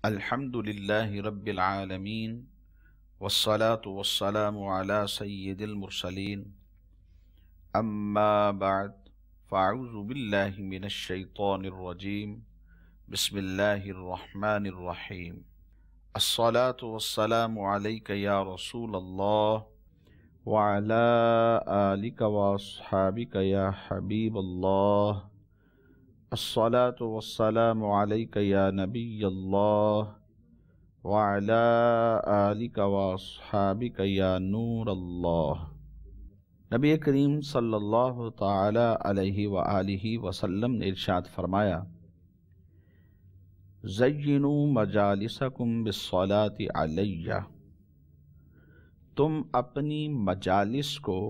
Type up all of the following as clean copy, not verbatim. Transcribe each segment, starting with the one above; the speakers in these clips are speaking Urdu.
الحمد للہ رب العالمین والصلاة والسلام علی سید المرسلین اما بعد فاعوذ باللہ من الشیطان الرجیم بسم اللہ الرحمن الرحیم الصلاة والسلام علیک یا رسول اللہ وعلی آلک واصحابک یا حبیب اللہ الصلاة والسلام علیک یا نبی اللہ وعلی آلک واصحابک یا نور اللہ۔ نبی کریم صلی اللہ تعالی علیہ وآلہ وسلم نے ارشاد فرمایا، زینوا مجالسکم بالصلاة علیہ، تم اپنی مجالس کو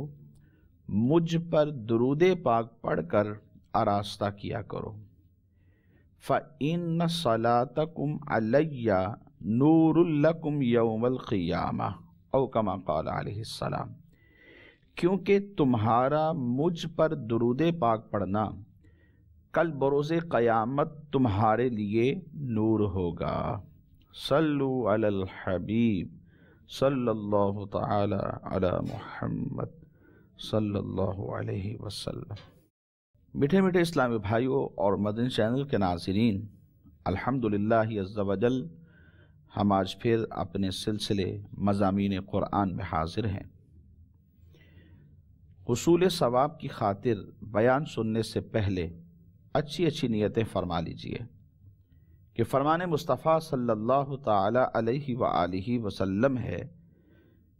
مجھ پر درود پاک پڑھ کر آراستہ کیا کرو۔ فَإِنَّ صَلَاتَكُمْ عَلَيَّ نُورٌ لَكُمْ يَوْمَ الْقِيَامَةِ او کما قال علیہ السلام، کیونکہ تمہارا مجھ پر درود پاک پڑھنا کل بروز قیامت تمہارے لیے نور ہوگا۔ صلو علی الحبیب صلی اللہ تعالی علی محمد صلی اللہ علیہ وسلم۔ میٹھے میٹھے اسلامی بھائیوں اور مدنی چینل کے ناظرین، الحمدللہ عز و جل ہم آج پھر اپنے سلسلے مضامین قرآن میں حاضر ہیں۔ حصول ثواب کی خاطر بیان سننے سے پہلے اچھی نیتیں فرما لیجئے کہ فرمان مصطفیٰ صلی اللہ تعالی علیہ وآلہ وسلم ہے،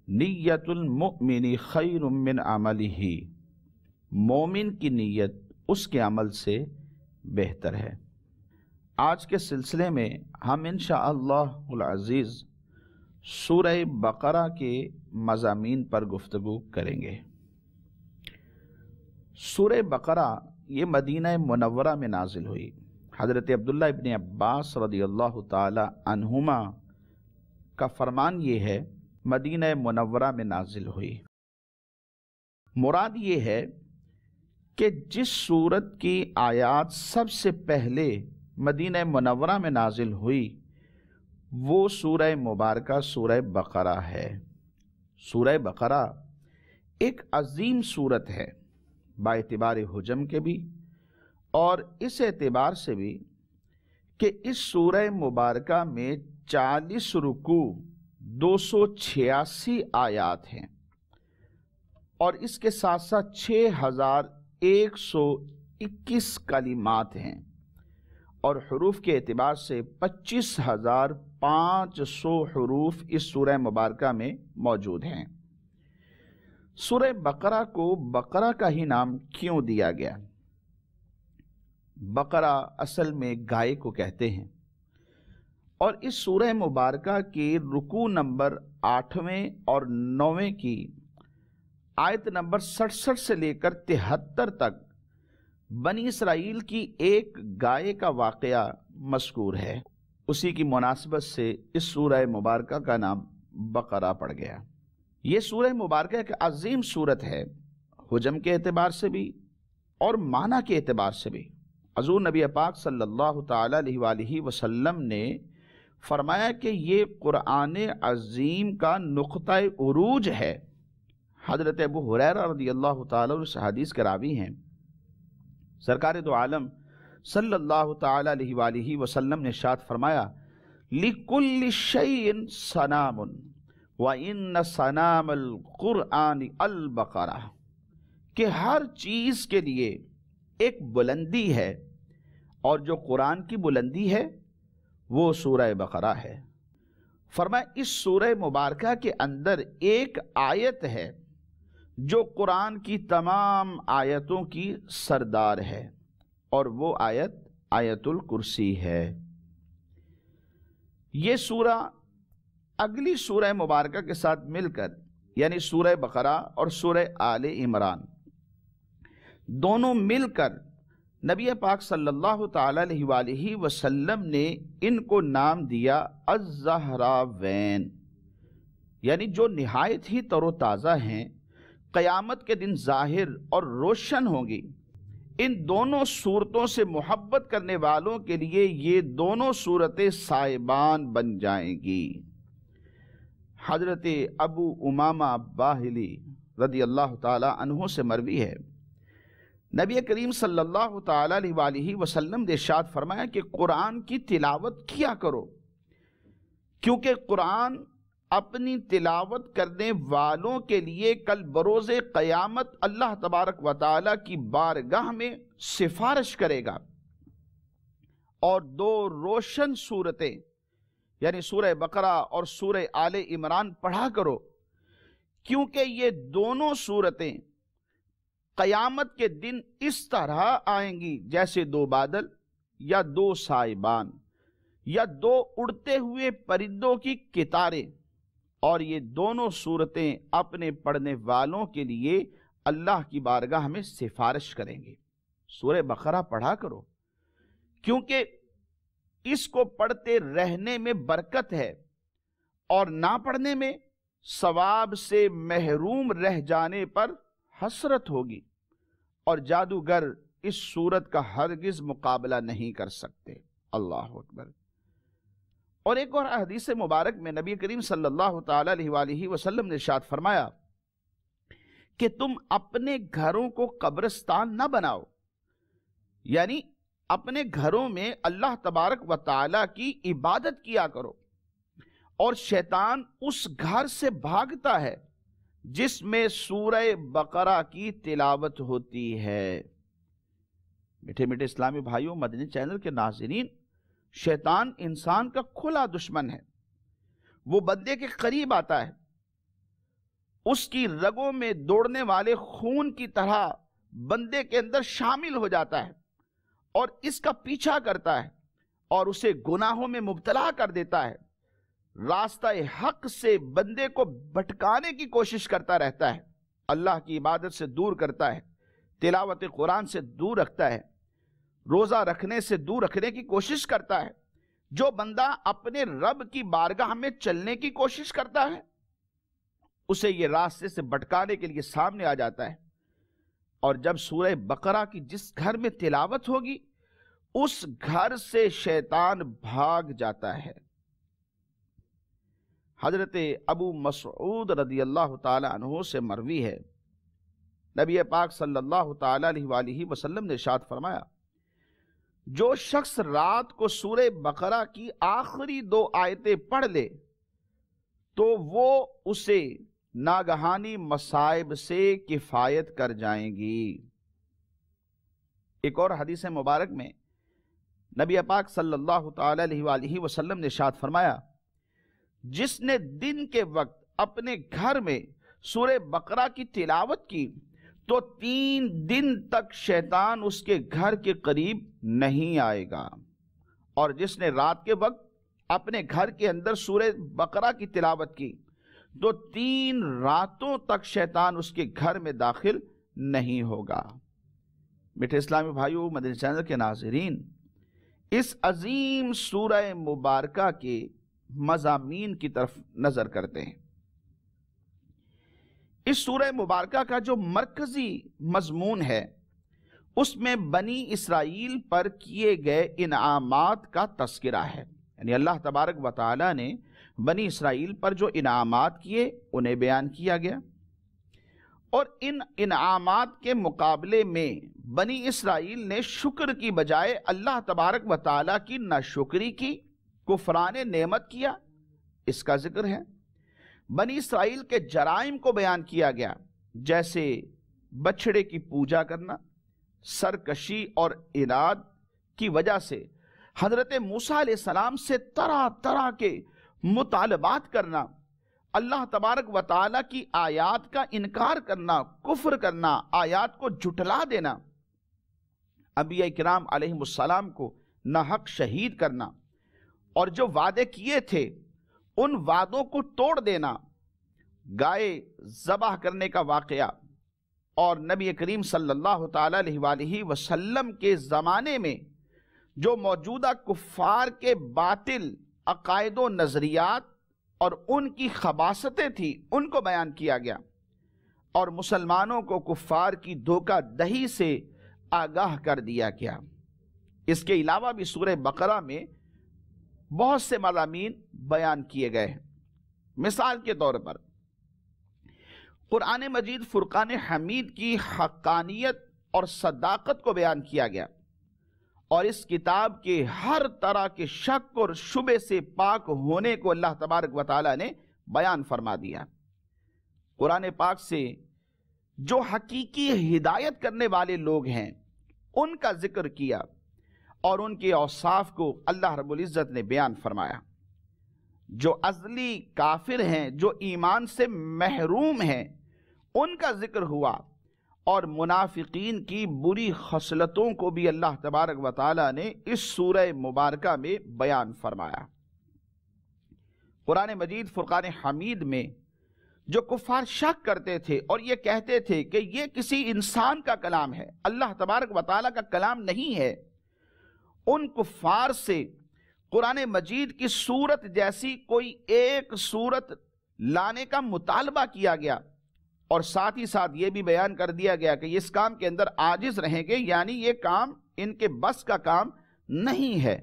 نیت المؤمن خیر من عملہ، مومن کی نیت اس کے عمل سے بہتر ہے۔ آج کے سلسلے میں ہم انشاءاللہ العزیز سورہ بقرہ کے مضامین پر گفتگو کریں گے۔ سورہ بقرہ یہ مدینہ منورہ میں نازل ہوئی۔ حضرت عبداللہ ابن عباس رضی اللہ تعالی عنہما کا فرمان یہ ہے، مدینہ منورہ میں نازل ہوئی۔ مراد یہ ہے کہ جس سورت کی آیات سب سے پہلے مدینہ منورہ میں نازل ہوئی وہ سورہ مبارکہ سورہ بقرہ ہے۔ سورہ بقرہ ایک عظیم سورت ہے با اعتبار حجم کے بھی، اور اس اعتبار سے بھی کہ اس سورہ مبارکہ میں 40 رکوع 286 آیات ہیں، اور اس کے ساتھ ساتھ 6121 کلمات ہیں، اور حروف کے اعتبار سے 25500 حروف اس سورہ مبارکہ میں موجود ہیں۔ سورہ بقرہ کو بقرہ کا ہی نام کیوں دیا گیا؟ بقرہ اصل میں گائے کو کہتے ہیں، اور اس سورہ مبارکہ کے رکوع نمبر 8ویں اور 9ویں کی آیت نمبر 67 سے لے کر 73 تک بنی اسرائیل کی ایک گائے کا واقعہ مذکور ہے۔ اسی کی مناسبت سے اس سورہ مبارکہ کا نام بقرہ پڑ گیا۔ یہ سورہ مبارکہ ایک عظیم سورت ہے، حجم کے اعتبار سے بھی اور معنی کے اعتبار سے بھی۔ حضور نبی پاک صلی اللہ تعالی علیہ وآلہ وسلم نے فرمایا کہ یہ قرآن عظیم کا نقطہ عروج ہے۔ حضرت ابو ہریرہ رضی اللہ تعالیٰ عنہ اس حدیث کے راوی ہیں۔ سرکار دو عالم صلی اللہ تعالی علیہ وآلہ وسلم نے ارشاد فرمایا، لِكُلِّ شَيْءٍ صَنَامٌ وَإِنَّ صَنَامَ الْقُرْآنِ الْبَقَرَةِ، کہ ہر چیز کے لیے ایک بلندی ہے، اور جو قرآن کی بلندی ہے وہ سورہ بقرہ ہے۔ فرمایا اس سورہ مبارکہ کے اندر ایک آیت ہے جو قرآن کی تمام آیتوں کی سردار ہے، اور وہ آیت آیت الکرسی ہے۔ یہ سورہ اگلی سورہ مبارکہ کے ساتھ مل کر، یعنی سورہ بقرہ اور سورہ آل عمران، دونوں مل کر نبی پاک صلی اللہ تعالی علیہ وآلہ وسلم نے ان کو نام دیا الزہراوین، یعنی جو نہایت ہی تر و تازہ ہیں، قیامت کے دن ظاہر اور روشن ہوں گی۔ ان دونوں صورتوں سے محبت کرنے والوں کے لیے یہ دونوں صورتیں سائبان بن جائیں گی۔ حضرت ابو امامہ باہلی رضی اللہ تعالی عنہ سے مروی ہے، نبی کریم صلی اللہ تعالی علیہ وآلہ وسلم نے ارشاد فرمایا کہ قرآن کی تلاوت کیا کرو، کیونکہ قرآن اپنی تلاوت کرنے والوں کے لیے کل بروز قیامت اللہ تبارک و تعالی کی بارگاہ میں سفارش کرے گا۔ اور دو روشن صورتیں یعنی سورہ بقرہ اور سورہ آل عمران پڑھا کرو، کیونکہ یہ دونوں صورتیں قیامت کے دن اس طرح آئیں گی جیسے دو بادل یا دو سائبان یا دو اڑتے ہوئے پرندوں کی قطاریں، اور یہ دونوں صورتیں اپنے پڑھنے والوں کے لیے اللہ کی بارگاہ میں سفارش کریں گے۔ سورہ بقرہ پڑھا کرو، کیونکہ اس کو پڑھتے رہنے میں برکت ہے، اور نہ پڑھنے میں ثواب سے محروم رہ جانے پر حسرت ہوگی، اور جادوگر اس صورت کا ہرگز مقابلہ نہیں کر سکتے۔ اللہ اکبر۔ اور ایک اور حدیث مبارک میں نبی کریم صلی اللہ تعالی علیہ وآلہ وسلم نے ارشاد فرمایا کہ تم اپنے گھروں کو قبرستان نہ بناؤ، یعنی اپنے گھروں میں اللہ تبارک و تعالی کی عبادت کیا کرو، اور شیطان اس گھر سے بھاگتا ہے جس میں سورہ بقرہ کی تلاوت ہوتی ہے۔ میٹھے میٹھے اسلامی بھائیوں، مدنی چینل کے ناظرین، شیطان انسان کا کھلا دشمن ہے۔ وہ بندے کے قریب آتا ہے، اس کی رگوں میں دوڑنے والے خون کی طرح بندے کے اندر شامل ہو جاتا ہے اور اس کا پیچھا کرتا ہے اور اسے گناہوں میں مبتلا کر دیتا ہے، راستہ حق سے بندے کو بھٹکانے کی کوشش کرتا رہتا ہے، اللہ کی عبادت سے دور کرتا ہے، تلاوت قرآن سے دور رکھتا ہے، روزہ رکھنے سے دور رکھنے کی کوشش کرتا ہے۔ جو بندہ اپنے رب کی بارگاہ میں چلنے کی کوشش کرتا ہے، اسے یہ راستے سے بھٹکانے کے لیے سامنے آ جاتا ہے، اور جب سورہ بقرہ کی جس گھر میں تلاوت ہوگی اس گھر سے شیطان بھاگ جاتا ہے۔ حضرت ابو مسعود رضی اللہ تعالی عنہ سے مروی ہے، نبی پاک صلی اللہ تعالی علیہ وآلہ وسلم نے ارشاد فرمایا، جو شخص رات کو سورہ بقرہ کی آخری 2 آیتیں پڑھ لے تو وہ اسے ناگہانی مصائب سے کفایت کر جائیں گی۔ ایک اور حدیث مبارک میں نبی پاک صلی اللہ تعالی علیہ وآلہ وسلم نے ارشاد فرمایا، جس نے دن کے وقت اپنے گھر میں سورہ بقرہ کی تلاوت کی تو 3 دن تک شیطان اس کے گھر کے قریب نہیں آئے گا، اور جس نے رات کے وقت اپنے گھر کے اندر سورہ بقرہ کی تلاوت کی تو 3 راتوں تک شیطان اس کے گھر میں داخل نہیں ہوگا۔ میٹھے اسلامی بھائیوں، مدنی چینل کے ناظرین، اس عظیم سورہ مبارکہ کے مضامین کی طرف نظر کرتے ہیں۔ اس سورہ مبارکہ کا جو مرکزی مضمون ہے اس میں بنی اسرائیل پر کیے گئے انعامات کا تذکرہ ہے، یعنی اللہ تبارک و تعالی نے بنی اسرائیل پر جو انعامات کیے انہیں بیان کیا گیا، اور ان انعامات کے مقابلے میں بنی اسرائیل نے شکر کی بجائے اللہ تبارک و تعالی کی ناشکری کی، کفران نعمت کیا، اس کا ذکر ہے۔ بنی اسرائیل کے جرائم کو بیان کیا گیا، جیسے بچھڑے کی پوجا کرنا، سرکشی اور عناد کی وجہ سے حضرت موسیٰ علیہ السلام سے طرح طرح کے مطالبات کرنا، اللہ تبارک و تعالیٰ کی آیات کا انکار کرنا، کفر کرنا، آیات کو جھٹلا دینا، انبیاء کرام علیہم السلام کو ناحق شہید کرنا، اور جو وعدے کیے تھے ان وعدوں کو توڑ دینا، گائے ذبح کرنے کا واقعہ، اور نبی کریم صلی اللہ تعالی علیہ وآلہ وسلم کے زمانے میں جو موجودہ کفار کے باطل عقائد و نظریات اور ان کی خباثتیں تھیں ان کو بیان کیا گیا، اور مسلمانوں کو کفار کی دھوکہ دہی سے آگاہ کر دیا گیا۔ اس کے علاوہ بھی سورہ بقرہ میں بہت سے مضامین بیان کیے گئے ہیں۔ مثال کے طور پر قرآن مجید فرقان حمید کی حقانیت اور صداقت کو بیان کیا گیا، اور اس کتاب کے ہر طرح کے شک اور شبہ سے پاک ہونے کو اللہ تبارک و تعالی نے بیان فرما دیا۔ قرآن پاک سے جو حقیقی ہدایت کرنے والے لوگ ہیں ان کا ذکر کیا، اور ان کے اوصاف کو اللہ رب العزت نے بیان فرمایا۔ جو ازلی کافر ہیں، جو ایمان سے محروم ہیں، ان کا ذکر ہوا، اور منافقین کی بری خصلتوں کو بھی اللہ تبارک و تعالی نے اس سورہ مبارکہ میں بیان فرمایا۔ قرآن مجید فرقان حمید میں جو کفار شک کرتے تھے اور یہ کہتے تھے کہ یہ کسی انسان کا کلام ہے، اللہ تبارک و تعالی کا کلام نہیں ہے، ان کفار سے قرآن مجید کی سورت جیسی کوئی ایک سورت لانے کا مطالبہ کیا گیا، اور ساتھ ہی ساتھ یہ بھی بیان کر دیا گیا کہ اس کام کے اندر عاجز رہیں گے، یعنی یہ کام ان کے بس کا کام نہیں ہے۔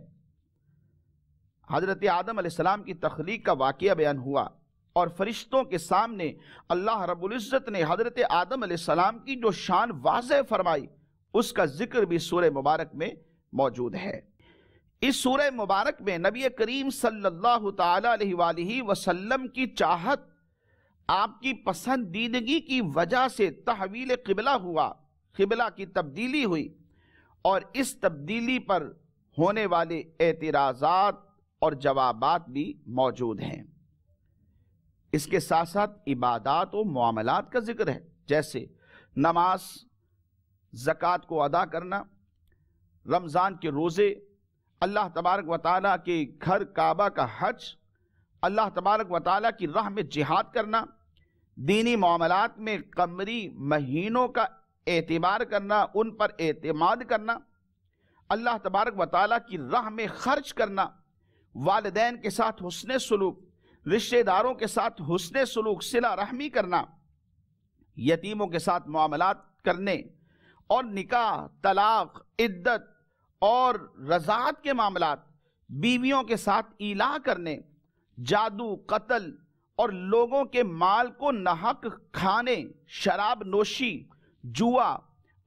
حضرت آدم علیہ السلام کی تخلیق کا واقعہ بیان ہوا، اور فرشتوں کے سامنے اللہ رب العزت نے حضرت آدم علیہ السلام کی جو شان واضح فرمائی، اس کا ذکر بھی سورہ مبارک میں موجود ہے۔ اس سورہ مبارک میں نبی کریم صلی اللہ تعالی علیہ وآلہ وسلم کی چاہت، آپ کی پسندیدگی کی وجہ سے تحویل قبلہ ہوا، قبلہ کی تبدیلی ہوئی، اور اس تبدیلی پر ہونے والے اعتراضات اور جوابات بھی موجود ہیں۔ اس کے ساتھ ساتھ عبادات و معاملات کا ذکر ہے، جیسے نماز، زکوٰۃ کو ادا کرنا، رمضان کے روزے، اللہ تبارک و تعالیٰ کے گھر کعبہ کا حج، اللہ تبارک و تعالیٰ کی راہ میں جہاد کرنا، دینی معاملات میں قمری مہینوں کا اعتبار کرنا، ان پر اعتماد کرنا، اللہ تبارک و تعالیٰ کی راہ میں خرچ کرنا، والدین کے ساتھ حسن سلوک، رشتہ داروں کے ساتھ حسن سلوک، صلہ رحمی کرنا، یتیموں کے ساتھ معاملات کرنے، اور نکاح، طلاق، عدت اور رضاعت کے معاملات، بیویوں کے ساتھ ایلا کرنے، جادو، قتل اور لوگوں کے مال کو ناحق کھانے، شراب نوشی، جوا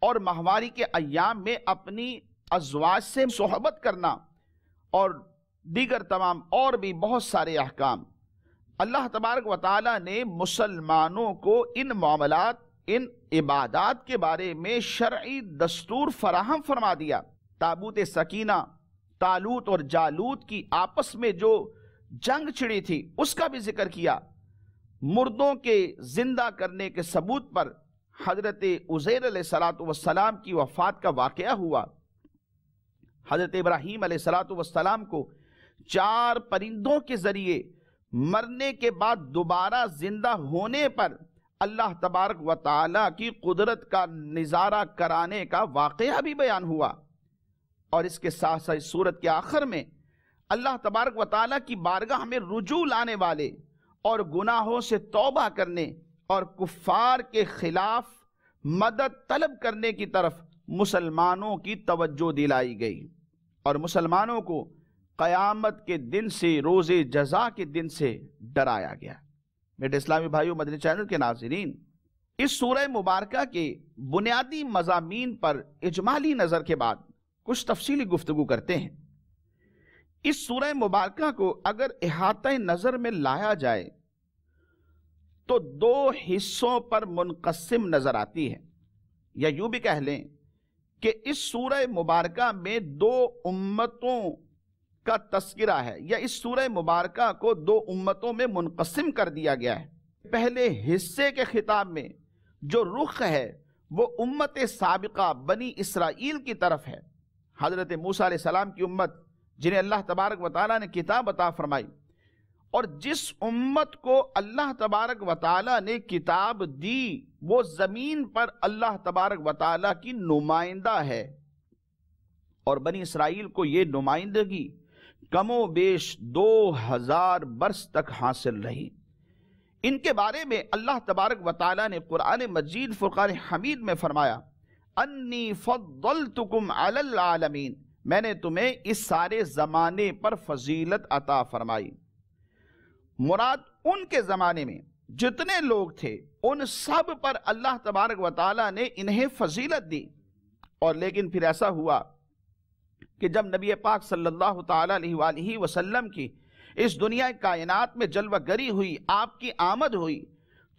اور ماہواری کے ایام میں اپنی ازواج سے صحبت کرنا، اور دیگر تمام اور بھی بہت سارے احکام۔ اللہ تبارک و تعالیٰ نے مسلمانوں کو ان معاملات، ان عبادات کے بارے میں شرعی دستور فراہم فرما دیا۔ تابوت سکینہ، طالوت اور جالوت کی آپس میں جو جنگ چھڑی تھی اس کا بھی ذکر کیا۔ مردوں کے زندہ کرنے کے ثبوت پر حضرت عزیر علیہ السلام کی وفات کا واقعہ ہوا۔ حضرت ابراہیم علیہ السلام کو 4 پرندوں کے ذریعے مرنے کے بعد دوبارہ زندہ ہونے پر اللہ تبارک و تعالیٰ کی قدرت کا نظارہ کرانے کا واقعہ بھی بیان ہوا۔ اور اس کے ساتھ ساتھ سورت کے آخر میں اللہ تبارک و تعالیٰ کی بارگاہ میں رجوع لانے والے اور گناہوں سے توبہ کرنے اور کفار کے خلاف مدد طلب کرنے کی طرف مسلمانوں کی توجہ دلائی گئی، اور مسلمانوں کو قیامت کے دن سے، روز جزا کے دن سے ڈرایا گیا۔ میرے اسلامی بھائیوں، مدنی چینل کے ناظرین، اس سورہ مبارکہ کے بنیادی مضامین پر اجمالی نظر کے بعد کچھ تفصیلی گفتگو کرتے ہیں۔ اس سورہ مبارکہ کو اگر احاطہ نظر میں لایا جائے تو 2 حصوں پر منقسم نظر آتی ہے، یا یوں بھی کہہ لیں کہ اس سورہ مبارکہ میں 2 امتوں کا تذکرہ ہے، یا اس سورہ مبارکہ کو 2 امتوں میں منقسم کر دیا گیا ہے۔ پہلے حصے کے خطاب میں جو رخ ہے وہ امت سابقہ بنی اسرائیل کی طرف ہے، حضرت موسیٰ علیہ السلام کی امت، جنہیں اللہ تبارک و تعالیٰ نے کتاب عطا فرمائی، اور جس امت کو اللہ تبارک و تعالیٰ نے کتاب دی وہ زمین پر اللہ تبارک و تعالیٰ کی نمائندہ ہے، اور بنی اسرائیل کو یہ نمائندگی کم و بیش 2000 برس تک حاصل رہی۔ ان کے بارے میں اللہ تبارک و تعالیٰ نے قرآن مجید فرقان حمید میں فرمایا، انی فضلتکم علی العالمین، میں نے تمہیں اس سارے زمانے پر فضیلت عطا فرمائی۔ مراد ان کے زمانے میں جتنے لوگ تھے ان سب پر اللہ تبارک و تعالیٰ نے انہیں فضیلت دی۔ اور لیکن پھر ایسا ہوا کہ جب نبی پاک صلی اللہ تعالیٰ علیہ وآلہ وسلم کی اس دنیا کائنات میں جلوہ گری ہوئی، آپ کی آمد ہوئی،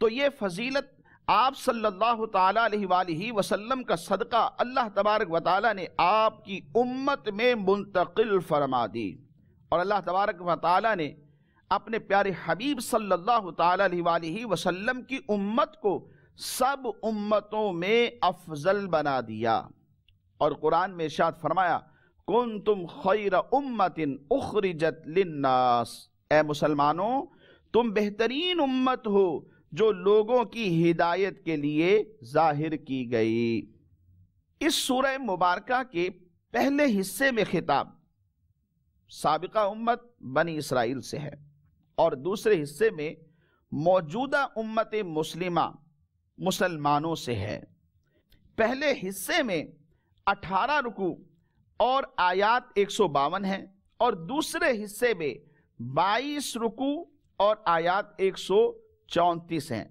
تو یہ فضیلت آپ صلی اللہ تعالیٰ علیہ وآلہ وسلم کا صدقہ اللہ تبارک و تعالیٰ نے آپ کی امت میں منتقل فرما دی۔ اور اللہ تبارک و تعالیٰ نے اپنے پیارے حبیب صلی اللہ تعالیٰ علیہ وآلہ وسلم کی امت کو سب امتوں میں افضل بنا دیا۔ اور قرآن میں ارشاد فرمایا کنتم خیر امت اخرجت للناس، اے مسلمانوں تم بہترین امت ہو جو لوگوں کی ہدایت کے لیے ظاہر کی گئی۔ اس سورہ مبارکہ کے پہلے حصے میں خطاب سابقہ امت بنی اسرائیل سے ہے، اور دوسرے حصے میں موجودہ امت مسلمہ مسلمانوں سے ہے۔ پہلے حصے میں 18 رکوع اور آیات 152 ہیں، اور دوسرے حصے میں 22 رکوع اور آیات 134 ہیں۔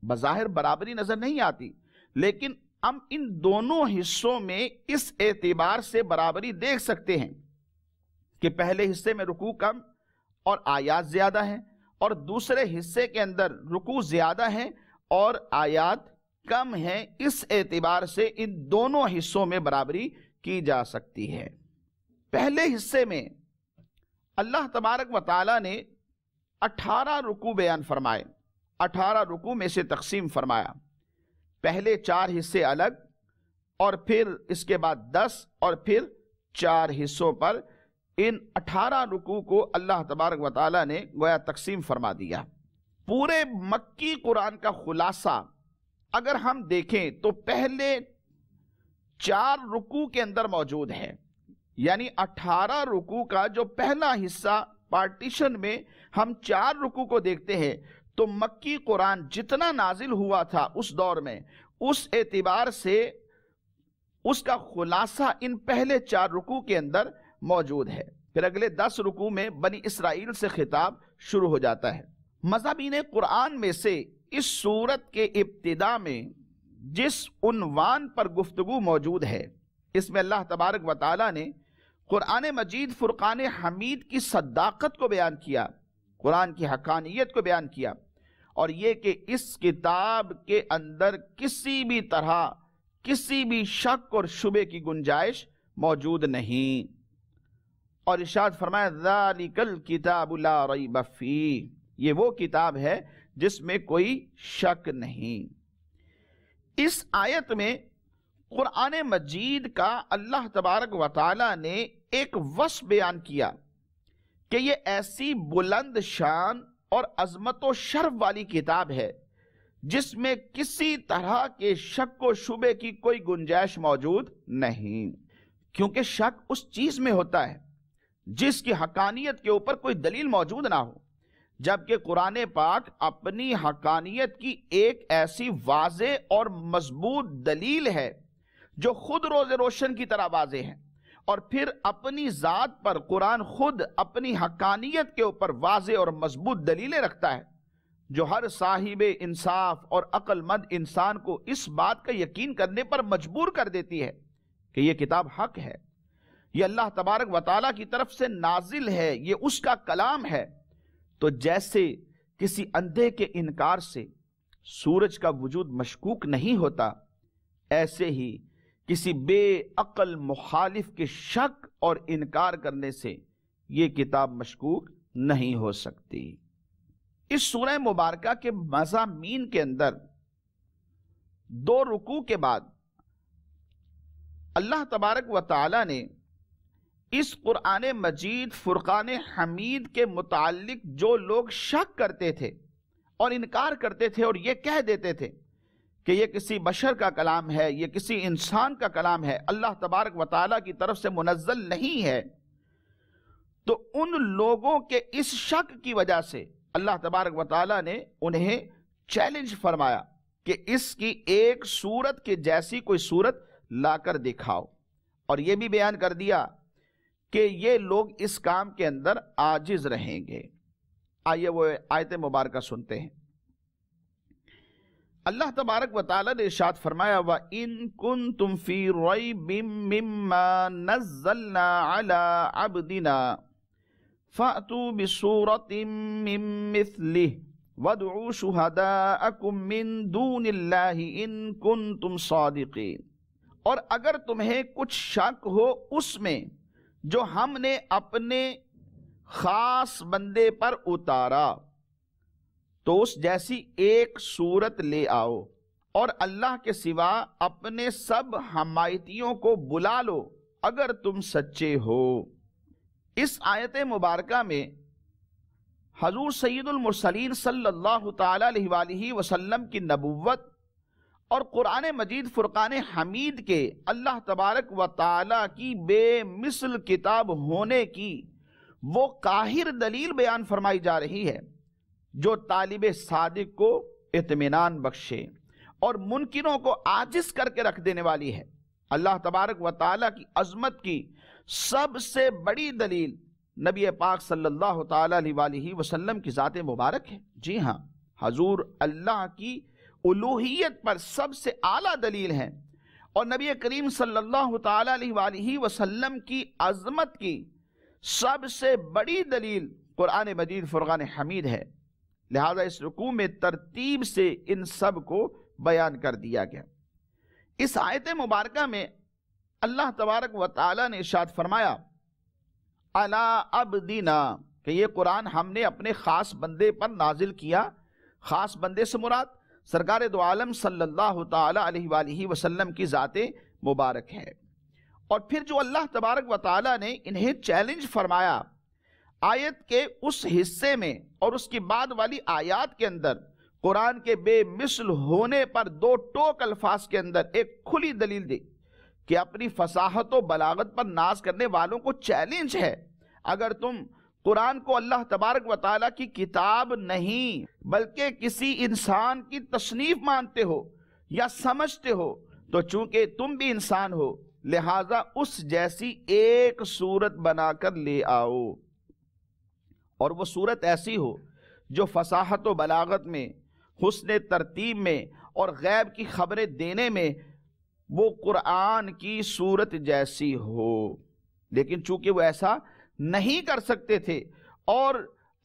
بظاہر برابری نظر نہیں آتی، لیکن ہم ان دونوں حصوں میں اس اعتبار سے برابری دیکھ سکتے ہیں کہ پہلے حصے میں رکوع کم اور آیات زیادہ ہیں، اور دوسرے حصے کے اندر رکوع زیادہ ہیں اور آیات کم ہیں۔ اس اعتبار سے ان دونوں حصوں میں برابری کی جا سکتی ہے۔ پہلے حصے میں اللہ تبارک و تعالیٰ نے 18 رکوع بیان فرمائے، 18 رکوع میں سے تقسیم فرمایا۔ پہلے 4 حصے الگ، اور پھر اس کے بعد 10، اور پھر 4 حصوں پر ان 18 رکوع کو اللہ تبارک و تعالیٰ نے گویا تقسیم فرما دیا۔ پورے مکی قرآن کا خلاصہ اگر ہم دیکھیں تو پہلے 4 رکوع کے اندر موجود ہے، یعنی 18 رکوع کا جو پہلا حصہ پارٹیشن میں ہم 4 رکوع کو دیکھتے ہیں، تو مکی قرآن جتنا نازل ہوا تھا اس دور میں، اس اعتبار سے اس کا خلاصہ ان پہلے 4 رکوع کے اندر موجود ہے۔ پھر اگلے 10 رکوع میں بنی اسرائیل سے خطاب شروع ہو جاتا ہے۔ مضامین قرآن میں سے اس سورت کے ابتدا میں جس عنوان پر گفتگو موجود ہے، اس میں اللہ تبارک و تعالیٰ نے قرآن مجید فرقان حمید کی صداقت کو بیان کیا، قرآن کی حقانیت کو بیان کیا، اور یہ کہ اس کتاب کے اندر کسی بھی طرح کسی بھی شک اور شبے کی گنجائش موجود نہیں۔ اور ارشاد فرمایا ذالک الکتاب لا ریب فیہ، یہ وہ کتاب ہے جس میں کوئی شک نہیں۔ اس آیت میں قرآن مجید کا اللہ تبارک و تعالی نے ایک وصف بیان کیا کہ یہ ایسی بلند شان اور عظمت و شرف والی کتاب ہے جس میں کسی طرح کے شک و شبے کی کوئی گنجائش موجود نہیں، کیونکہ شک اس چیز میں ہوتا ہے جس کی حقانیت کے اوپر کوئی دلیل موجود نہ ہو، جبکہ قرآن پاک اپنی حقانیت کی ایک ایسی واضح اور مضبوط دلیل ہے جو خود روز روشن کی طرح واضح ہے، اور پھر اپنی ذات پر قرآن خود اپنی حقانیت کے اوپر واضح اور مضبوط دلیلیں رکھتا ہے، جو ہر صاحب انصاف اور عقل مند انسان کو اس بات کا یقین کرنے پر مجبور کر دیتی ہے کہ یہ کتاب حق ہے، یہ اللہ تبارک و تعالیٰ کی طرف سے نازل ہے، یہ اس کا کلام ہے۔ تو جیسے کسی اندھے کے انکار سے سورج کا وجود مشکوک نہیں ہوتا، ایسے ہی کسی بے عقل مخالف کے شک اور انکار کرنے سے یہ کتاب مشکوک نہیں ہو سکتی۔ اس سورہ مبارکہ کے مضامین کے اندر 2 رکوع کے بعد اللہ تبارک و تعالی نے اس قرآن مجید فرقان حمید کے متعلق جو لوگ شک کرتے تھے اور انکار کرتے تھے اور یہ کہہ دیتے تھے کہ یہ کسی بشر کا کلام ہے، یہ کسی انسان کا کلام ہے، اللہ تبارک و تعالیٰ کی طرف سے منزل نہیں ہے، تو ان لوگوں کے اس شک کی وجہ سے اللہ تبارک و تعالیٰ نے انہیں چیلنج فرمایا کہ اس کی ایک صورت کے جیسی کوئی صورت لا کر دکھاؤ، اور یہ بھی بیان کر دیا کہ یہ لوگ اس کام کے اندر عاجز رہیں گے۔ آئیے وہ آیت مبارکہ سنتے ہیں۔ اللہ تبارک و تعالیٰ نے ارشاد فرمایا وَإِن كُنتُمْ فِي رَيْبٍ مِّمَّا نَزَّلْنَا عَلَىٰ عَبْدِنَا فَأْتُوا بِسُورَةٍ مِّن مِّثْلِهِ وَادْعُوا شُهَدَاءَكُم مِّن دُونِ اللَّهِ إِن كُنتُمْ صَادِقِينَ۔ اور اگر تمہیں کچھ شک ہو اس میں جو ہم نے اپنے خاص بندے پر اتارا، تو اس جیسی ایک صورت لے آؤ، اور اللہ کے سوا اپنے سب حمایتیوں کو بلا لو اگر تم سچے ہو۔ اس آیت مبارکہ میں حضور سید المرسلین صلی اللہ تعالی علیہ وآلہ وسلم کی نبوت اور قرآن مجید فرقان حمید کے اللہ تبارک و تعالی کی بے مثل کتاب ہونے کی وہ قاہر دلیل بیان فرمائی جا رہی ہے جو طالب صادق کو اطمینان بخشے اور منکروں کو عاجز کر کے رکھ دینے والی ہے۔ اللہ تبارک و تعالی کی عظمت کی سب سے بڑی دلیل نبی پاک صلی اللہ تعالی علیہ وآلہ وسلم کی ذات مبارک ہے۔ جی ہاں، حضور اللہ کی الوہیت پر سب سے اعلیٰ دلیل ہیں، اور نبی کریم صلی اللہ تعالی علیہ وآلہ وسلم کی عظمت کی سب سے بڑی دلیل قرآن مجید فرقان حمید ہے۔ لہذا اس رکوع میں ترتیب سے ان سب کو بیان کر دیا گیا۔ اس آیت مبارکہ میں اللہ تبارک و تعالی نے ارشاد فرمایا علی عبدنا، کہ یہ قرآن ہم نے اپنے خاص بندے پر نازل کیا۔ خاص بندے سے مراد سرکار دو عالم صلی اللہ تعالی علیہ وآلہ وسلم کی ذات مبارک ہے۔ اور پھر جو اللہ تبارک و تعالی نے انہیں چیلنج فرمایا آیت کے اس حصے میں اور اس کی بعد والی آیات کے اندر، قرآن کے بے مثل ہونے پر دو ٹوک الفاظ کے اندر ایک کھلی دلیل دی کہ اپنی فصاحت و بلاغت پر ناز کرنے والوں کو چیلنج ہے، اگر تم قرآن کو اللہ تبارک و تعالیٰ کی کتاب نہیں بلکہ کسی انسان کی تصنیف مانتے ہو یا سمجھتے ہو، تو چونکہ تم بھی انسان ہو لہٰذا اس جیسی ایک صورت بنا کر لے آؤ، اور وہ صورت ایسی ہو جو فصاحت و بلاغت میں، حسن ترتیب میں اور غیب کی خبریں دینے میں وہ قرآن کی صورت جیسی ہو۔ لیکن چونکہ وہ ایسا نہیں کر سکتے تھے اور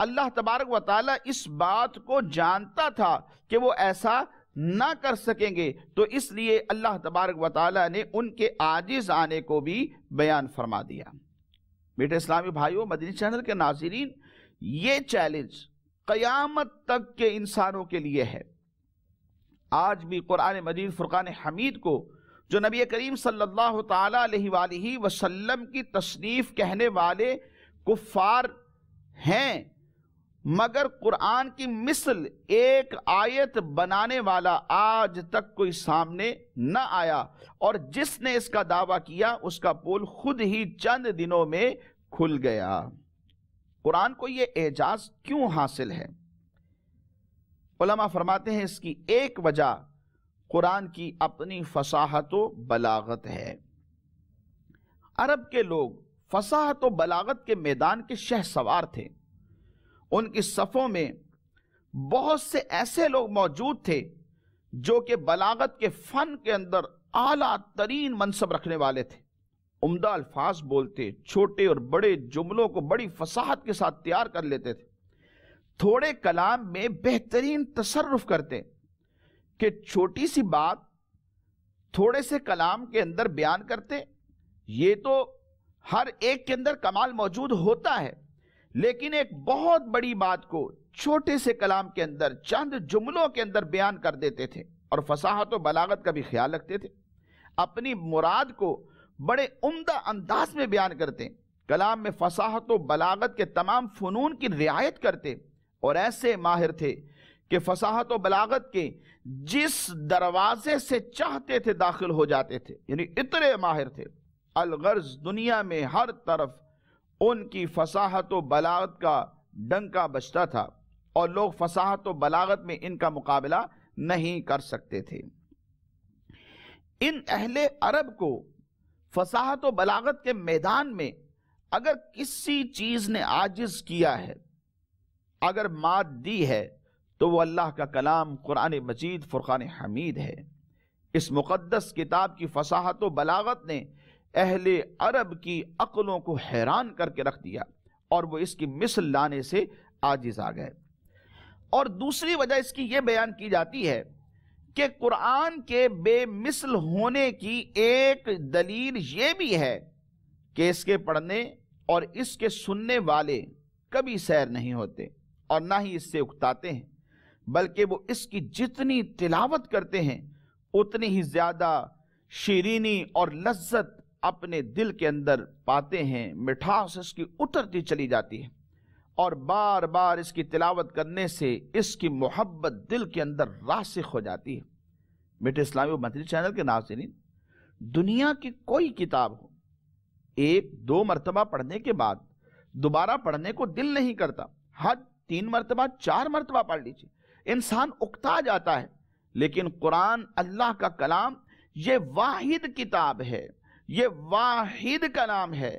اللہ تبارک و تعالیٰ اس بات کو جانتا تھا کہ وہ ایسا نہ کر سکیں گے، تو اس لیے اللہ تبارک و تعالیٰ نے ان کے عاجز آنے کو بھی بیان فرما دیا۔ بیٹے اسلامی بھائیوں، مدنی چینل کے ناظرین، یہ چیلنج قیامت تک کے انسانوں کے لیے ہے۔ آج بھی قرآن مجید فرقان حمید کو جو نبی کریم صلی اللہ تعالی علیہ وآلہ وسلم کی تصنیف کہنے والے کفار ہیں، مگر قرآن کی مثل ایک آیت بنانے والا آج تک کوئی سامنے نہ آیا، اور جس نے اس کا دعویٰ کیا اس کا پول خود ہی چند دنوں میں کھل گیا۔ قرآن کو یہ اعجاز کیوں حاصل ہے؟ علماء فرماتے ہیں اس کی ایک وجہ قرآن کی اپنی فصاحت و بلاغت ہے۔ عرب کے لوگ فصاحت و بلاغت کے میدان کے شہ سوار تھے۔ ان کی صفوں میں بہت سے ایسے لوگ موجود تھے جو کہ بلاغت کے فن کے اندر اعلیٰ ترین منصب رکھنے والے تھے، عمدہ الفاظ بولتے، چھوٹے اور بڑے جملوں کو بڑی فصاحت کے ساتھ تیار کر لیتے تھے، تھوڑے کلام میں بہترین تصرف کرتے کہ چھوٹی سی بات تھوڑے سے کلام کے اندر بیان کرتے۔ یہ تو ہر ایک کے اندر کمال موجود ہوتا ہے، لیکن ایک بہت بڑی بات کو چھوٹے سے کلام کے اندر چند جملوں کے اندر بیان کر دیتے تھے، اور فصاحت و بلاغت کا بھی خیال رکھتے تھے۔ اپنی مراد کو بڑے عمدہ انداز میں بیان کرتے، کلام میں فصاحت و بلاغت کے تمام فنون کی رعایت کرتے، اور ایسے ماہر تھے کہ فصاحت و بلاغت کے جس دروازے سے چاہتے تھے داخل ہو جاتے تھے، یعنی اتنے ماہر تھے۔ الغرض دنیا میں ہر طرف ان کی فصاحت و بلاغت کا ڈنکا بجتا تھا، اور لوگ فصاحت و بلاغت میں ان کا مقابلہ نہیں کر سکتے تھے۔ ان اہل عرب کو فصاحت و بلاغت کے میدان میں اگر کسی چیز نے عاجز کیا ہے، اگر مات دی ہے، تو وہ اللہ کا کلام قرآن مجید فرقان حمید ہے۔ اس مقدس کتاب کی فصاحت و بلاغت نے اہل عرب کی عقلوں کو حیران کر کے رکھ دیا اور وہ اس کی مثل لانے سے عاجز آ گئے۔ اور دوسری وجہ اس کی یہ بیان کی جاتی ہے کہ قرآن کے بے مثل ہونے کی ایک دلیل یہ بھی ہے کہ اس کے پڑھنے اور اس کے سننے والے کبھی سیر نہیں ہوتے اور نہ ہی اس سے اکتاتے ہیں، بلکہ وہ اس کی جتنی تلاوت کرتے ہیں اتنی ہی زیادہ شیرینی اور لذت اپنے دل کے اندر پاتے ہیں، مٹھاس اس کی اترتی چلی جاتی ہے اور بار بار اس کی تلاوت کرنے سے اس کی محبت دل کے اندر راسخ ہو جاتی ہے۔ میٹھے اسلامی و مدنی چینل کے ناظرین، دنیا کی کوئی کتاب ہو، ایک دو مرتبہ پڑھنے کے بعد دوبارہ پڑھنے کو دل نہیں کرتا، حد 3 مرتبہ 4 مرتبہ پڑھ لیجیے، انسان اکتا جاتا ہے۔ لیکن قرآن اللہ کا کلام یہ واحد کتاب ہے، یہ واحد کلام ہے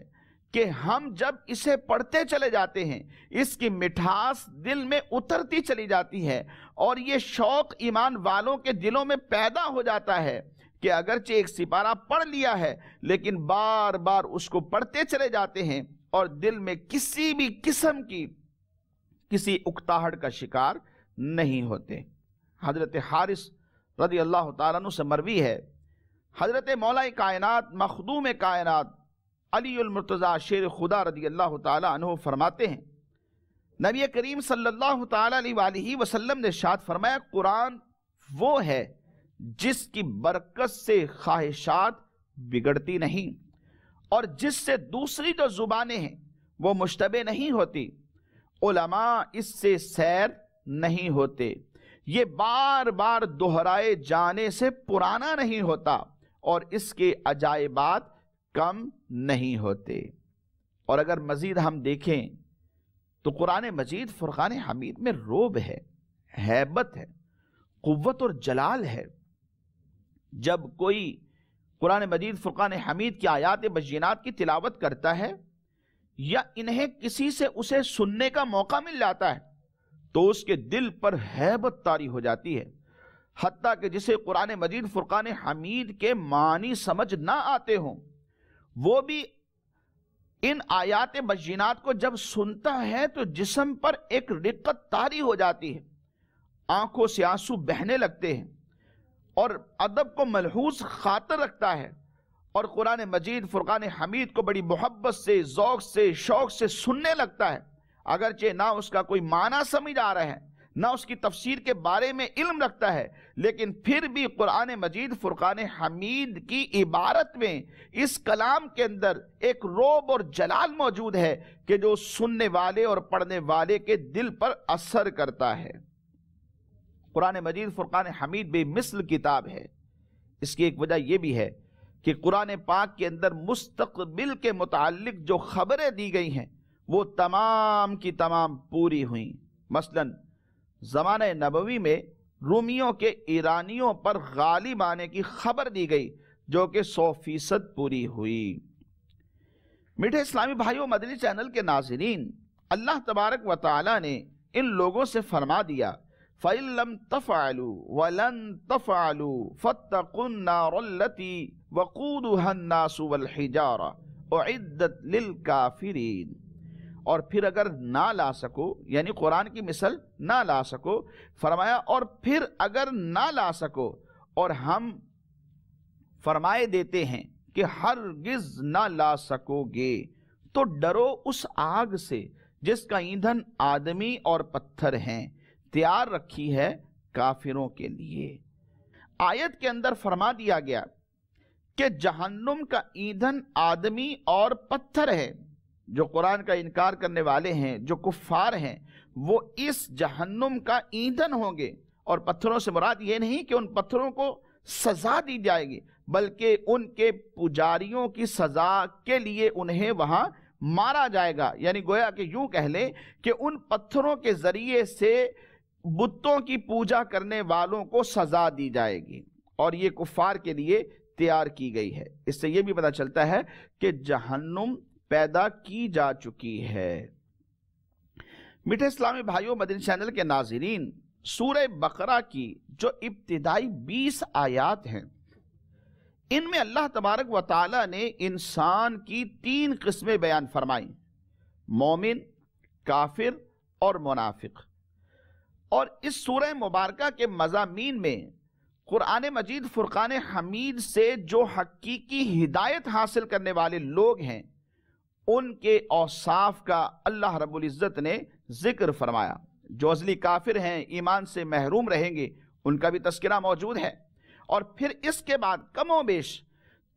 کہ ہم جب اسے پڑھتے چلے جاتے ہیں اس کی مٹھاس دل میں اترتی چلی جاتی ہے اور یہ شوق ایمان والوں کے دلوں میں پیدا ہو جاتا ہے کہ اگرچہ ایک سپارہ پڑھ لیا ہے لیکن بار بار اس کو پڑھتے چلے جاتے ہیں اور دل میں کسی بھی قسم کی کسی اکتاہٹ کا شکار نہیں ہوتے۔ حضرت حارث رضی اللہ تعالیٰ عنہ سے مروی ہے، حضرت مولا کائنات مخدوم کائنات علی المرتضیٰ شیر خدا رضی اللہ تعالیٰ عنہ فرماتے ہیں، نبی کریم صلی اللہ تعالیٰ علیہ وآلہ وسلم نے ارشاد فرمایا، قرآن وہ ہے جس کی برکت سے خواہشات بگڑتی نہیں اور جس سے دوسری جو زبانیں ہیں وہ مشتبہ نہیں ہوتی، علماء اس سے سیر نہیں ہوتے، یہ بار بار دہرائے جانے سے پرانا نہیں ہوتا اور اس کے عجائبات کم نہیں ہوتے۔ اور اگر مزید ہم دیکھیں تو قرآن مجید فرقان حمید میں روب ہے، ہیبت ہے، قوت اور جلال ہے۔ جب کوئی قرآن مجید فرقان حمید کی آیات بینات کی تلاوت کرتا ہے یا انہیں کسی سے اسے سننے کا موقع مل جاتا ہے تو اس کے دل پر ہیبت طاری ہو جاتی ہے، حتیٰ کہ جسے قرآن مجید فرقان حمید کے معنی سمجھ نہ آتے ہوں وہ بھی ان آیات بینات کو جب سنتا ہے تو جسم پر ایک رقت طاری ہو جاتی ہے، آنکھوں سے آنسو بہنے لگتے ہیں اور ادب کو ملحوظ خاطر رکھتا ہے اور قرآن مجید فرقان حمید کو بڑی محبت سے، ذوق سے، شوق سے سننے لگتا ہے، اگرچہ نہ اس کا کوئی معنی سمجھ آ رہا ہے نہ اس کی تفسیر کے بارے میں علم رکھتا ہے، لیکن پھر بھی قرآن مجید فرقان حمید کی عبارت میں اس کلام کے اندر ایک روب اور جلال موجود ہے کہ جو سننے والے اور پڑھنے والے کے دل پر اثر کرتا ہے۔ قرآن مجید فرقان حمید بے مثل کتاب ہے۔ اس کی ایک وجہ یہ بھی ہے کہ قرآن پاک کے اندر مستقبل کے متعلق جو خبریں دی گئی ہیں وہ تمام کی تمام پوری ہوئیں۔ مثلا زمانہ نبوی میں رومیوں کے ایرانیوں پر غالب آنے کی خبر دی گئی جو کہ 100% پوری ہوئی۔ میٹھے اسلامی بھائیوں، مدنی چینل کے ناظرین، اللہ تبارک و تعالی نے ان لوگوں سے فرما دیا، فَإِن لَمْ تَفْعَلُوا وَلَن تَفْعَلُوا فَاتَّقُوا النَّارَ الَّتِي وَقُودُهَا النَّاسُ وَالْحِجَارَةُ أُعِدَّتْ لِلْكَافِرِينَ۔ اور پھر اگر نہ لا سکو، یعنی قرآن کی مثل نہ لا سکو، فرمایا اور پھر اگر نہ لا سکو اور ہم فرمائے دیتے ہیں کہ ہرگز نہ لا سکو گے تو ڈرو اس آگ سے جس کا ایندھن آدمی اور پتھر ہیں، تیار رکھی ہے کافروں کے لیے۔ آیت کے اندر فرما دیا گیا کہ جہنم کا ایندھن آدمی اور پتھر ہے۔ جو قرآن کا انکار کرنے والے ہیں، جو کفار ہیں، وہ اس جہنم کا ایندھن ہوں گے، اور پتھروں سے مراد یہ نہیں کہ ان پتھروں کو سزا دی جائے گی بلکہ ان کے پجاریوں کی سزا کے لیے انہیں وہاں مارا جائے گا، یعنی گویا کہ یوں کہہ لیں کہ ان پتھروں کے ذریعے سے بتوں کی پوجا کرنے والوں کو سزا دی جائے گی، اور یہ کفار کے لیے تیار کی گئی ہے۔ اس سے یہ بھی پتہ چلتا ہے کہ جہنم پیدا کی جا چکی ہے۔ میٹھے اسلامی بھائیوں، مدنی چینل کے ناظرین، سورہ بقرہ کی جو ابتدائی 20 آیات ہیں، ان میں اللہ تبارک و تعالی نے انسان کی 3 قسمیں بیان فرمائیں: مومن، کافر اور منافق۔ اور اس سورہ مبارکہ کے مضامین میں قرآن مجید فرقان حمید سے جو حقیقی ہدایت حاصل کرنے والے لوگ ہیں، ان کے اوصاف کا اللہ رب العزت نے ذکر فرمایا۔ جو ازلی کافر ہیں، ایمان سے محروم رہیں گے، ان کا بھی تذکرہ موجود ہے۔ اور پھر اس کے بعد کم و بیش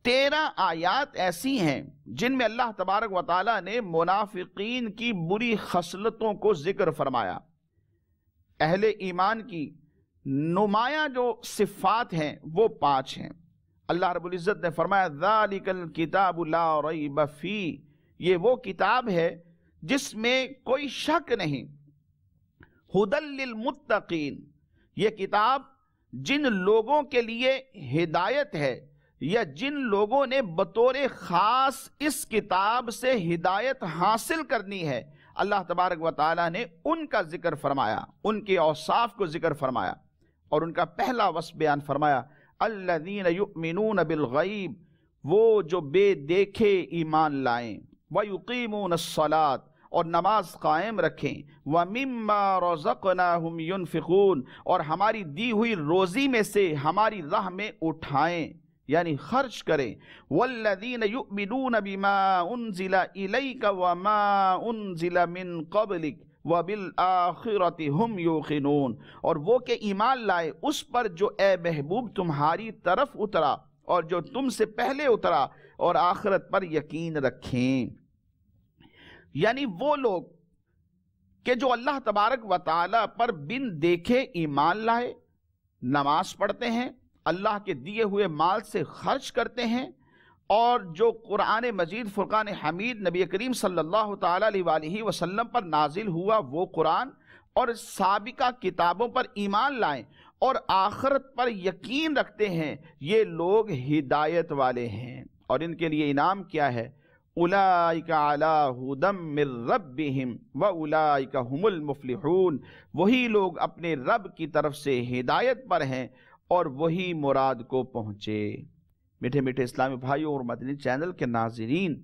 13 آیات ایسی ہیں جن میں اللہ تبارک و تعالیٰ نے منافقین کی بری خصلتوں کو ذکر فرمایا۔ اہل ایمان کی نمایاں جو صفات ہیں وہ 5 ہیں۔ اللہ رب العزت نے فرمایا ذَلِكَ الْكِتَابُ لَا رَيْبَ فِيهِ، یہ وہ کتاب ہے جس میں کوئی شک نہیں۔ هُدًى لِّلْمُتَّقِينَ، یہ کتاب جن لوگوں کے لیے ہدایت ہے، یا جن لوگوں نے بطور خاص اس کتاب سے ہدایت حاصل کرنی ہے، اللہ تبارک و تعالیٰ نے ان کا ذکر فرمایا، ان کے اوصاف کو ذکر فرمایا، اور ان کا پہلا وصف بیان فرمایا الذین یؤمنون بالغیب، وہ جو بے دیکھے ایمان لائیں، ویقیمون الصلاۃ، اور نماز قائم رکھیں، وَمِمَّا رَزَقْنَاهُمْ يُنْفِقُونَ، اور ہماری دی ہوئی روزی میں سے ہماری راہ میں اٹھائیں، یعنی خرچ کریں۔ وَالَّذِينَ يُؤْمِنُونَ بِمَا أُنزِلَ إِلَيْكَ وَمَا أُنزِلَ مِن قَبْلِكَ وَبِالْآخِرَةِ هُمْ يُوقِنُونَ، اور وہ کہ ایمان لائے اس پر جو اے محبوب تمہاری طرف اترا اور جو تم سے پہلے اترا، اور آخرت پر یقین رکھیں۔ یعنی وہ لوگ کہ جو اللہ تبارک و تعالیٰ پر بن دیکھے ایمان لائے، نماز پڑھتے ہیں، اللہ کے دیے ہوئے مال سے خرچ کرتے ہیں، اور جو قرآن مجید فرقان حمید نبی کریم صلی اللہ تعالیٰ علیہ وآلہ وسلم پر نازل ہوا وہ قرآن اور سابقہ کتابوں پر ایمان لائیں اور آخرت پر یقین رکھتے ہیں، یہ لوگ ہدایت والے ہیں۔ اور ان کے لیے انعام کیا ہے؟ اولئک علی ھدی من ربہم واولئک ھم المفلحون، وہی لوگ اپنے رب کی طرف سے ہدایت پر ہیں اور وہی مراد کو پہنچے۔ میٹھے میٹھے اسلامی بھائیوں اور مدنی چینل کے ناظرین،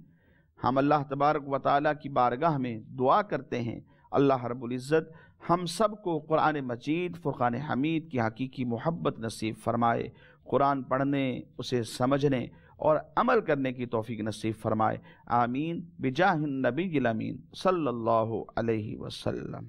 ہم اللہ تبارک و تعالیٰ کی بارگاہ میں دعا کرتے ہیں اللہ رب العزت ہم سب کو قرآن مجید فرقان حمید کی حقیقی محبت نصیب فرمائے، قرآن پڑھنے، اسے سمجھنے اور عمل کرنے کی توفیق نصیب فرمائے۔ آمین بجاہ النبی الامین صلی اللہ علیہ وسلم۔